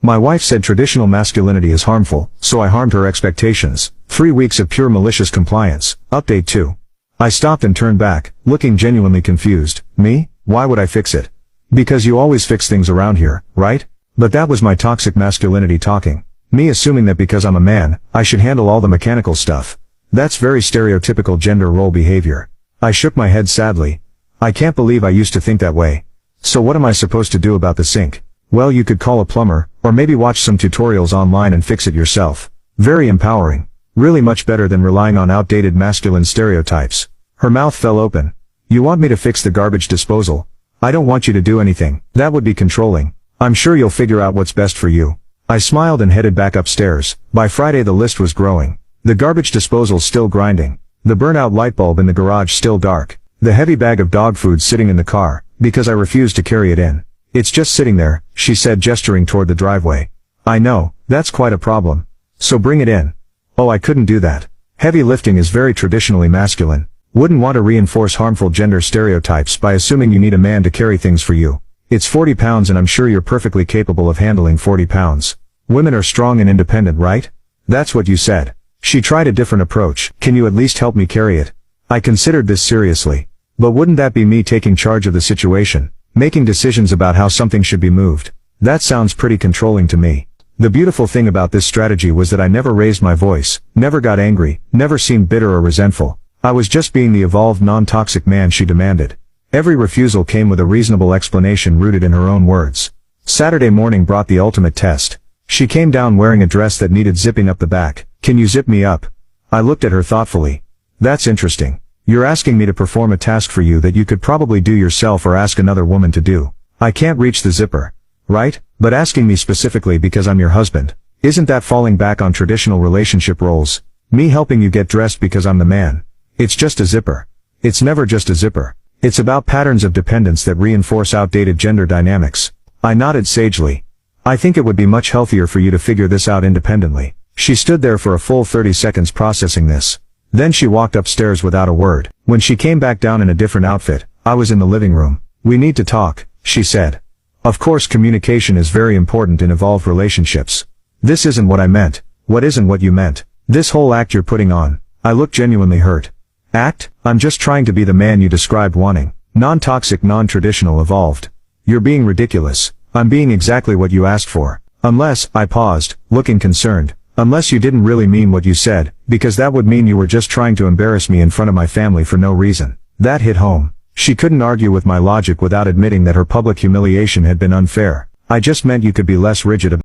My wife said traditional masculinity is harmful, so I harmed her expectations. 3 weeks of pure malicious compliance. Update 2. I stopped and turned back, looking genuinely confused. Me? Why would I fix it? Because you always fix things around here, right? But that was my toxic masculinity talking. Me assuming that because I'm a man, I should handle all the mechanical stuff. That's very stereotypical gender role behavior. I shook my head sadly. I can't believe I used to think that way. So what am I supposed to do about the sink? Well, you could call a plumber, or maybe watch some tutorials online and fix it yourself. Very empowering. Really much better than relying on outdated masculine stereotypes. Her mouth fell open. You want me to fix the garbage disposal? I don't want you to do anything. That would be controlling. I'm sure you'll figure out what's best for you. I smiled and headed back upstairs. By Friday the list was growing. The garbage disposal's still grinding. The burnout light bulb in the garage still dark. The heavy bag of dog food sitting in the car, because I refused to carry it in. It's just sitting there, she said, gesturing toward the driveway. I know, that's quite a problem. So bring it in. Oh, I couldn't do that. Heavy lifting is very traditionally masculine. Wouldn't want to reinforce harmful gender stereotypes by assuming you need a man to carry things for you. It's 40 pounds and I'm sure you're perfectly capable of handling 40 pounds. Women are strong and independent, right? That's what you said. She tried a different approach. Can you at least help me carry it? I considered this seriously. But wouldn't that be me taking charge of the situation, making decisions about how something should be moved? That sounds pretty controlling to me. The beautiful thing about this strategy was that I never raised my voice, never got angry, never seemed bitter or resentful. I was just being the evolved non-toxic man she demanded. Every refusal came with a reasonable explanation rooted in her own words. Saturday morning brought the ultimate test. She came down wearing a dress that needed zipping up the back. Can you zip me up? I looked at her thoughtfully. That's interesting. You're asking me to perform a task for you that you could probably do yourself or ask another woman to do. I can't reach the zipper. Right? But asking me specifically because I'm your husband. Isn't that falling back on traditional relationship roles? Me helping you get dressed because I'm the man. It's just a zipper. It's never just a zipper. It's about patterns of dependence that reinforce outdated gender dynamics. I nodded sagely. I think it would be much healthier for you to figure this out independently. She stood there for a full 30 seconds processing this. Then she walked upstairs without a word. When she came back down in a different outfit, I was in the living room. We need to talk, she said. Of course, communication is very important in evolved relationships. This isn't what I meant. What isn't what you meant? This whole act you're putting on. I look genuinely hurt. Act? I'm just trying to be the man you described wanting. Non-toxic, non-traditional, evolved. You're being ridiculous. I'm being exactly what you asked for. Unless, I paused, looking concerned. Unless you didn't really mean what you said, because that would mean you were just trying to embarrass me in front of my family for no reason. That hit home. She couldn't argue with my logic without admitting that her public humiliation had been unfair. I just meant you could be less rigid about